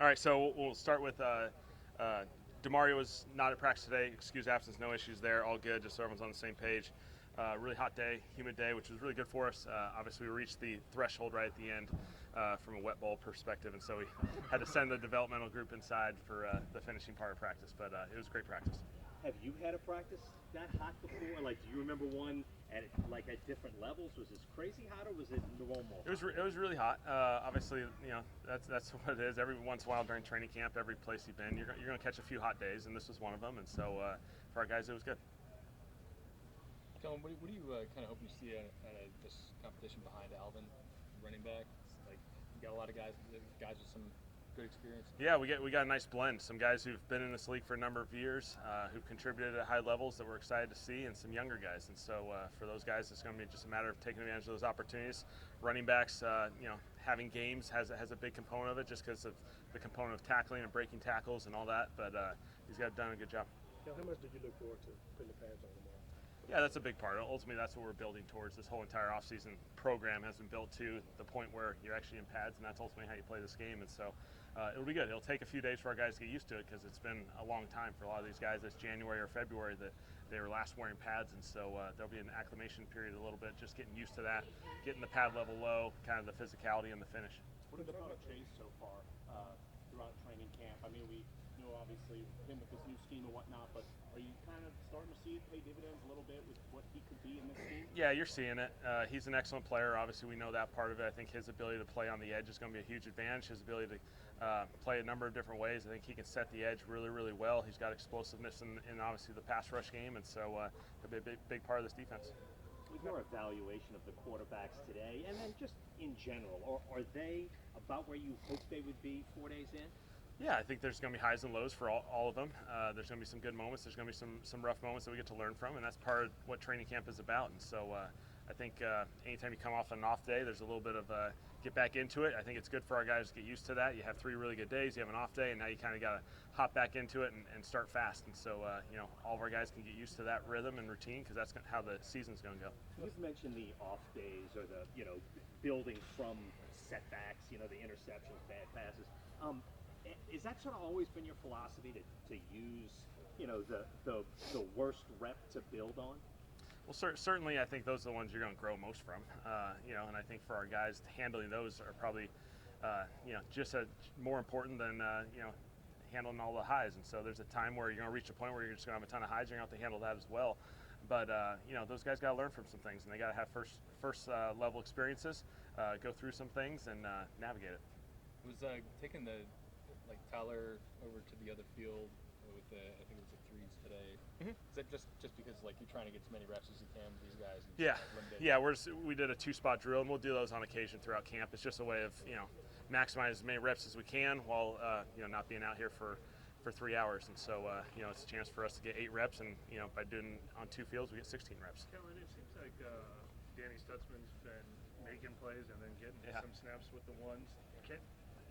All right, so we'll start with Demario was not at practice today. Excuse absence, no issues there. All good, just so everyone's on the same page. Really hot day, humid day, which was really good for us. Obviously, we reached the threshold right at the end from a wet ball perspective, and so we had to send the developmental group inside for the finishing part of practice. But it was great practice. Have you had a practice that hot before? Like, do you remember one at different levels? Was this crazy hot or was it normal? It was really hot. Obviously, that's what it is. Every once in a while during training camp, every place you've been, you're going to catch a few hot days, and this was one of them. And so for our guys, it was good. Kellen, what do you kind of hope you see at this competition behind Alvin, running back? It's like you got a lot of guys with some good experience. Yeah, we got a nice blend. Some guys who've been in this league for a number of years, who've contributed at high levels that we're excited to see, and some younger guys. And so for those guys, it's going to be just a matter of taking advantage of those opportunities. Running backs, having games has a big component of it, just because of the component of tackling and breaking tackles and all that. But he's done a good job. Now, how much did you look forward to putting the pads on tomorrow? Yeah, that's a big part. Ultimately, that's what we're building towards. This whole entire offseason program has been built to the point where you're actually in pads, and that's ultimately how you play this game. And so it'll be good. It'll take a few days for our guys to get used to it, because it's been a long time for a lot of these guys. It's January or February that they were last wearing pads, and so there'll be an acclimation period a little bit, just getting used to that, getting the pad level low, kind of the physicality and the finish. What about Chase so far throughout training camp? I mean, we know obviously him with this new scheme and whatnot, but are you kind of starting to see it pay dividends a little bit with what he could be in this scheme? Yeah, you're seeing it. He's an excellent player. Obviously, we know that part of it. I think his ability to play on the edge is going to be a huge advantage. His ability to play a number of different ways. I think he can set the edge really, really well. He's got explosiveness in obviously the pass rush game, and so he'll be a big part of this defense. With your evaluation of the quarterbacks today, and then just in general, are they about where you hoped they would be 4 days in? Yeah, I think there's going to be highs and lows for all of them. There's going to be some good moments. There's going to be some rough moments that we get to learn from, and that's part of what training camp is about. And so I think anytime you come off an off day, there's a little bit of get back into it. I think it's good for our guys to get used to that. You have 3 really good days, you have an off day, and now you kind of got to hop back into it and start fast. And so all of our guys can get used to that rhythm and routine, because that's how the season's going to go. You've mentioned the off days or the building from setbacks, the interceptions, bad passes. Is that sort of always been your philosophy to use the worst rep to build on? Well, certainly, I think those are the ones you're going to grow most from. And I think for our guys, handling those are probably just more important than handling all the highs. And so there's a time where you're going to reach a point where you're just going to have a ton of highs. You're going to have to handle that as well. But those guys got to learn from some things, and they got to have first level experiences, go through some things, and navigate it. Was taking Tyler over to the other field with I think it was the threes today. Mm-hmm. Is that just because you're trying to get as many reps as you can with these guys? And Yeah. We did a 2-spot drill, and we'll do those on occasion throughout camp. It's just a way of maximize as many reps as we can while not being out here for 3 hours. And so it's a chance for us to get 8 reps, and by doing on 2 fields we get 16 reps. Kellen, it seems like Danny Stutzman's been making plays and then getting some snaps with the ones.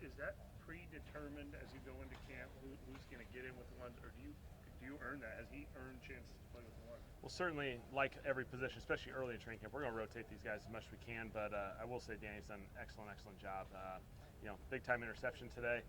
Is that predetermined as you go into camp who's going to get in with the ones, or do you earn that? Has he earned chances to play with the ones? Well, certainly, like every position, especially early in training camp, we're going to rotate these guys as much as we can. But I will say Danny's done an excellent job. Big time interception today.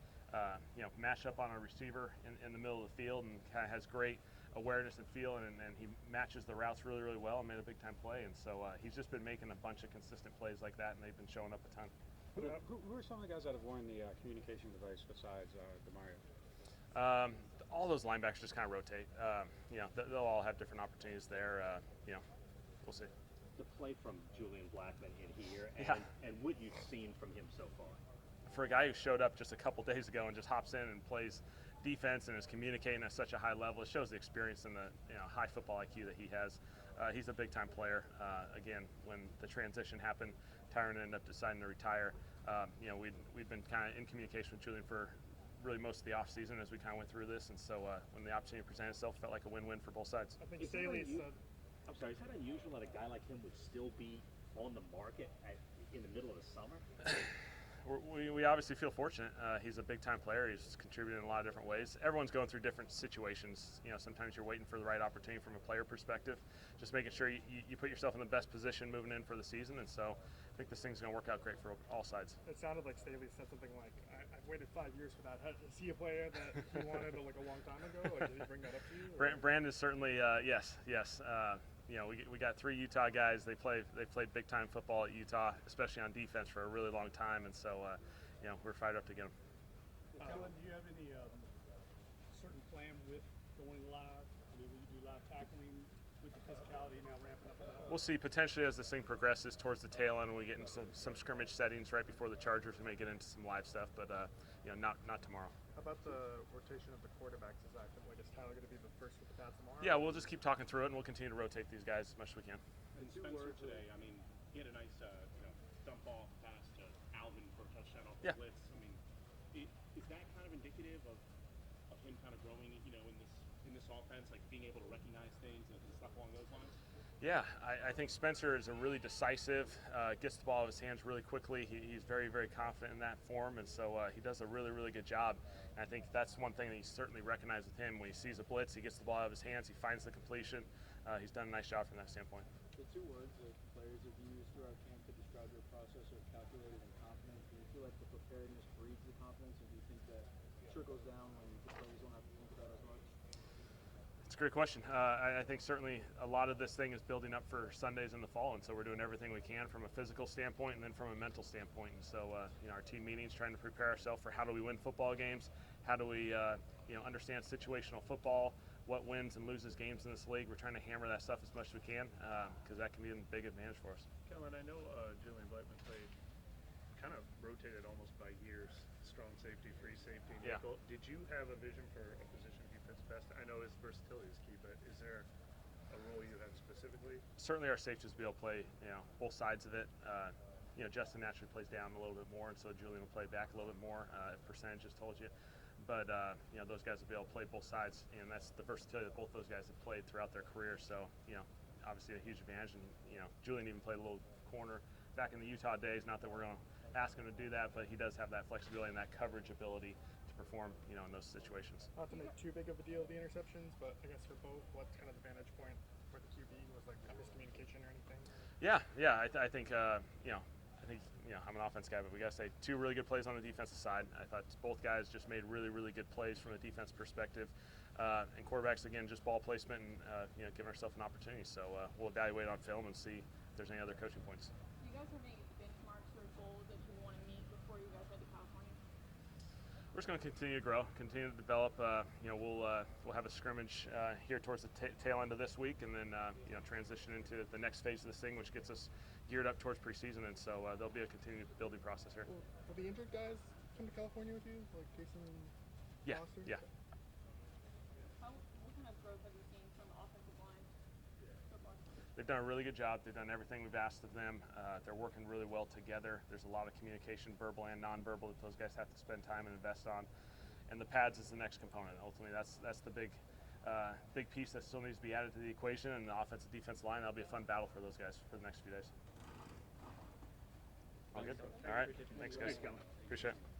Mash up on a receiver in the middle of the field, and kind of has great awareness and feel, and he matches the routes really, really well, and made a big time play. And so he's just been making a bunch of consistent plays like that, and they've been showing up a ton. Who are some of the guys that have worn the communication device besides Demario? All those linebackers just kind of rotate. They'll all have different opportunities there. We'll see. The play from Julian Blackman in here, and what you've seen from him so far. For a guy who showed up just a couple days ago and just hops in and plays defense and is communicating at such a high level, it shows the experience and the high football IQ that he has. He's a big-time player. Again, when the transition happened, Tyron ended up deciding to retire. We'd been kind of in communication with Julian for really most of the offseason as we kind of went through this, and so when the opportunity presented itself, it felt like a win-win for both sides. I think Staley said. I'm sorry, is that unusual that a guy like him would still be on the market in the middle of the summer? We obviously feel fortunate. He's a big-time player. He's contributed in a lot of different ways. Everyone's going through different situations. Sometimes you're waiting for the right opportunity from a player perspective, just making sure you put yourself in the best position moving in for the season. And so I think this thing's going to work out great for all sides. It sounded like Staley said something like, I waited 5 years for that. Is he a player that he wanted like a long time ago? Like, did he bring that up to you? Or? Brandon certainly, yes. You know, we got 3 Utah guys. They played big time football at Utah, especially on defense for a really long time, and so you know, we're fired up to get them. Kellen, do you have any certain plan with going live? I mean, will you do live tackling with the physicality now ramping up? We'll see potentially as this thing progresses towards the tail end when we get into some scrimmage settings right before the Chargers. We may get into some live stuff, but you know, not tomorrow. How about the rotation of the quarterbacks? Is Tyler going to be the first with the pass tomorrow? Yeah, we'll just keep talking through it, and we'll continue to rotate these guys as much as we can. And Spencer today, I mean, he had a nice, dump off pass to Alvin for a touchdown off the blitz. I mean, is that kind of indicative of him kind of growing, in this offense, like being able to recognize things and stuff along those lines? Yeah, I think Spencer is a really decisive, gets the ball out of his hands really quickly. He's very, very confident in that form, and so he does a really, really good job. And I think that's one thing that you certainly recognize with him. When he sees a blitz, he gets the ball out of his hands, he finds the completion. He's done a nice job from that standpoint. The 2 words that players have used throughout camp to describe your process are calculated and confident. Do you feel like the preparedness breeds the confidence, or do you think that trickles down when the players don't have to think about it as much? It's a great question. I think certainly a lot of this thing is building up for Sundays in the fall, and so we're doing everything we can from a physical standpoint and then from a mental standpoint. And so, you know, our team meetings, trying to prepare ourselves for how do we win football games, how do we, you know, understand situational football, what wins and loses games in this league. We're trying to hammer that stuff as much as we can because that can be a big advantage for us. Kellen, I know Julian Blackman played kind of rotated almost by years, strong safety, free safety, nickel. Did you have a vision for a position he fits best? I know his versatility is key, but is there a role you have specifically? Certainly our safeties will be able to play, you know, both sides of it. You know, Justin naturally plays down a little bit more, and so Julian will play back a little bit more, if percentages told you. But, you know, those guys will be able to play both sides, and that's the versatility that both those guys have played throughout their career. So, you know, obviously a huge advantage. And, you know, Julian even played a little corner back in the Utah days. Not that we're going to ask him to do that, but he does have that flexibility and that coverage ability to perform, you know, in those situations. Not to make too big of a deal of the interceptions, but I guess for both, what's kind of the vantage point for the QB? Was like miscommunication or anything? Yeah. I think, you know, I'm an offense guy, but we got to say 2 really good plays on the defensive side. I thought both guys just made really, really good plays from a defense perspective. And quarterbacks, again, just ball placement and, you know, giving ourselves an opportunity. So we'll evaluate on film and see if there's any other coaching points. Do you guys have any benchmarks or goals that you want to meet before you guys head to California? We're just going to continue to grow, continue to develop. You know, we'll have a scrimmage here towards the tail end of this week, and then you know, transition into the next phase of this thing, which gets us geared up towards preseason. And so there'll be a continued building process here. Will the injured guys come to California with you, like Jason and Foster? Yeah. What kind of growth have you seen from the offensive line so far? They've done a really good job. They've done everything we've asked of them. They're working really well together. There's a lot of communication, verbal and nonverbal, that those guys have to spend time and invest on. And the pads is the next component. Ultimately, that's the big piece that still needs to be added to the equation. And the offensive defensive line, that'll be a fun battle for those guys for the next few days. All good? All right. Thanks, guys. Appreciate it.